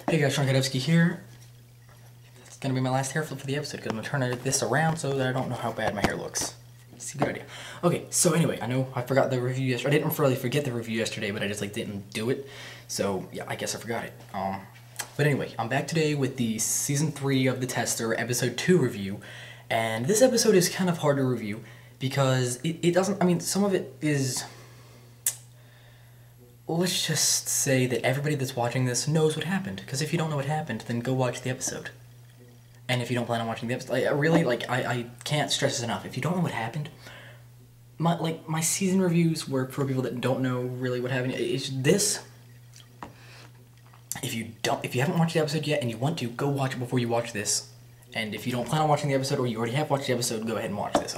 Hey guys, TronKatEvsky here. It's gonna be my last hair flip for the episode because I'm gonna turn this around so that I don't know how bad my hair looks. It's a good idea. Okay, so anyway, I know I forgot the review yesterday. I didn't really forget the review yesterday, but I just didn't do it. So yeah, I guess I forgot it. But anyway, I'm back today with the season 3 of The Tester, episode 2 review, and this episode is kind of hard to review because it doesn't. I mean, some of it is. Let's just say that everybody that's watching this knows what happened, because if you don't know what happened, then go watch the episode. And if you don't plan on watching the episode, I can't stress this enough. If you don't know what happened, my season reviews work for people that don't know really what happened. It's this. If you haven't watched the episode yet and you want to, go watch it before you watch this. And if you don't plan on watching the episode or you already have watched the episode, go ahead and watch this.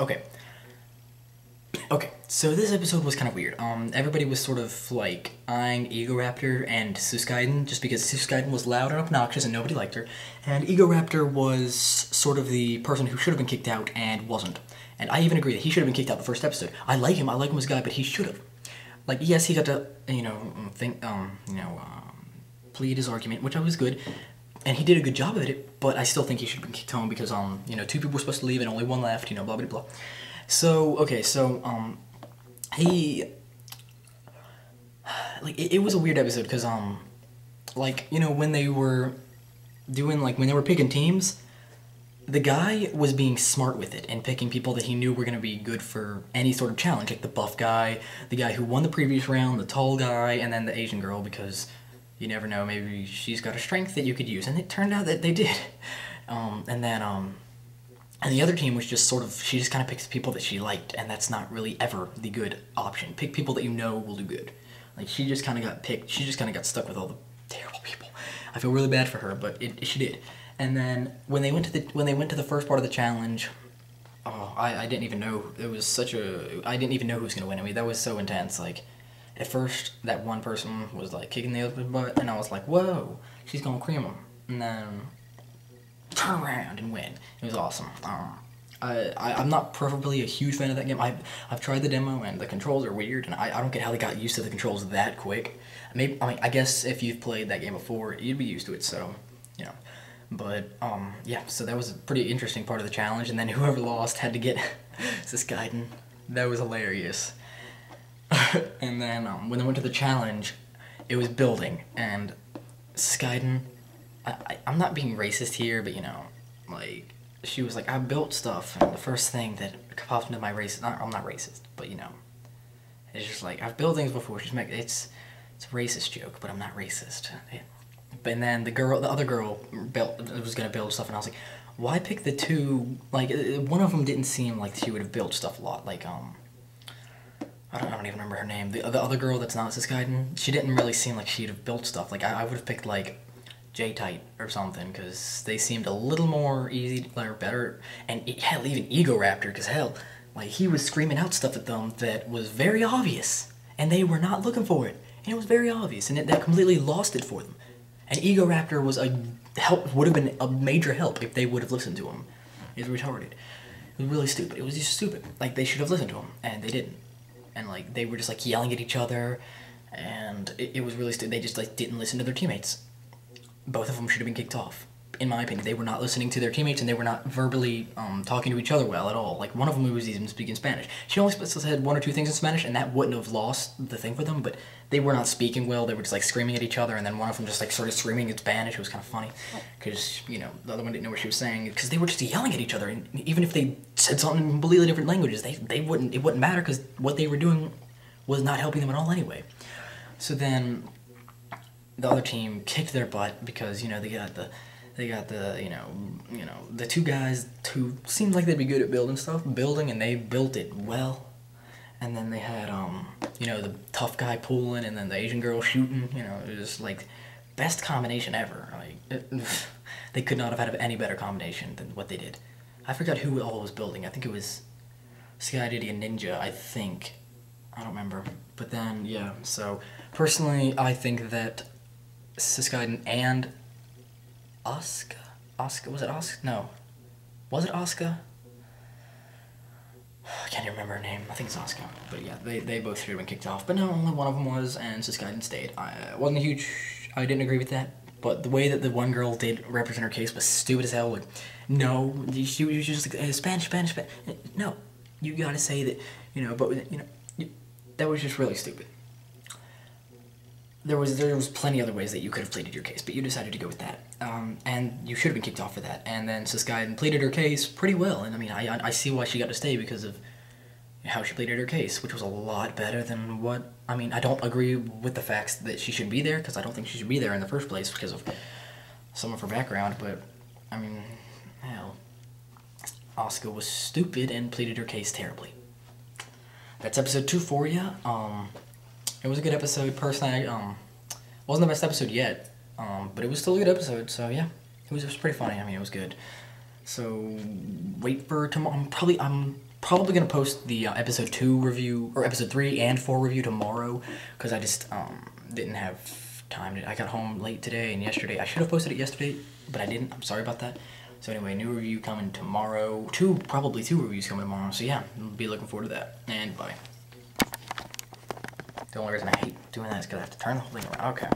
Okay, so this episode was kind of weird. Everybody was sort of like eyeing Egoraptor and Suskaiden just because Suskaiden was loud and obnoxious and nobody liked her, and Egoraptor was sort of the person who should have been kicked out and wasn't. And I even agree that he should have been kicked out the first episode. I like him as a guy, but he should have. Like, yes, he got to plead his argument, which I was good, and he did a good job of it. But I still think he should have been kicked home because 2 people were supposed to leave and only 1 left. Blah blah blah. So, okay, it was a weird episode, because, when they were when they were picking teams, the guy was being smart with it and picking people that he knew were going to be good for any sort of challenge, like the buff guy, the guy who won the previous round, the tall guy, and then the Asian girl, because you never know, maybe she's got a strength that you could use, and it turned out that they did. And the other team was just she just kind of picks people that she liked, and that's not really ever the good option. Pick people that you know will do good. Like, she just kind of got picked, she just kind of got stuck with all the terrible people. I feel really bad for her, but she did. And then, when they went to the first part of the challenge, I didn't even know, I didn't even know who was going to win. I mean, that was so intense. Like, at first, that one person was, kicking the other's butt, and I was like, whoa, she's going to cream him. And then turn around and win. It was awesome. I'm not preferably a huge fan of that game. I've tried the demo and the controls are weird, and I don't get how they got used to the controls that quick. I guess if you've played that game before, you'd be used to it. So, But yeah. So that was a pretty interesting part of the challenge, and then whoever lost had to get Suskaiden. That was hilarious. And then when they went to the challenge, it was building, and Suskaiden. I'm not being racist here, but she was like, I built stuff, and the first thing that popped into my race, I'm not racist, but it's just like, I've built things before. It's a racist joke, but I'm not racist. And then the other girl was gonna build stuff, and I was like, why pick the two? One of them didn't seem like she would have built stuff a lot. I don't even remember her name. The other girl that's not Suskaiden, she didn't really seem like she'd have built stuff. I would have picked J-Type or something, because they seemed a little more easy, or better, and hell, even Egoraptor, because hell, he was screaming out stuff at them that was very obvious, and they were not looking for it, and it was very obvious, and that completely lost it for them. And Egoraptor would have been a major help if they would have listened to him. It was retarded. It was really stupid. It was just stupid. They should have listened to him, and they didn't. And they were just yelling at each other, and it was really stupid. They just didn't listen to their teammates. Both of them should have been kicked off, in my opinion. They were not listening to their teammates, and they were not verbally talking to each other well at all. One of them was even speaking Spanish. She only said 1 or 2 things in Spanish, and that wouldn't have lost the thing for them, but they were not speaking well. They were just screaming at each other, and then one of them just started screaming in Spanish. It was kind of funny, because the other one didn't know what she was saying, because they were just yelling at each other, and even if they said something in completely different languages, it wouldn't matter, because what they were doing was not helping them at all anyway. So then the other team kicked their butt, because they got the 2 guys who seemed like they'd be good at building, and they built it well. And then they had the tough guy pulling, and then the Asian girl shooting. It was best combination ever. They could not have had any better combination than what they did. I forgot who all was building. I think it was Sky Diddy and Ninja, I think. I don't remember. But then, yeah, so personally, I think that Suskaiden and Asuka, was it Asuka? No. Was it Asuka? I can't even remember her name. I think it's Asuka. But yeah, they both should have been kicked off. But no, only one of them was, and Suskaiden stayed. I didn't agree with that. But the way that the one girl did represent her case was stupid as hell. Like, no, she was just like, Spanish. No, you gotta say that, but, that was just really stupid. There was plenty other ways that you could have pleaded your case, but you decided to go with that. And you should have been kicked off for that. And then this guy pleaded her case pretty well. And I mean, I see why she got to stay because of how she pleaded her case, which was a lot better than what... I mean, I don't agree with the facts that she should be there, because I don't think she should be there in the first place because of some of her background, but, I mean, hell, Asuka was stupid and pleaded her case terribly. That's episode 2 for you. It was a good episode. Personally, wasn't the best episode yet, but it was still a good episode, so yeah, it was pretty funny. I mean, it was good. So, wait for tomorrow. I'm probably gonna post the episode 2 review, or episode 3 and 4 review tomorrow, because I just didn't have time. I got home late today and yesterday. I should have posted it yesterday, but I didn't. I'm sorry about that. So anyway, new review coming tomorrow. Probably two reviews coming tomorrow. So yeah, I'll be looking forward to that. And bye. The only reason I hate doing that is because I have to turn the whole thing around. Okay.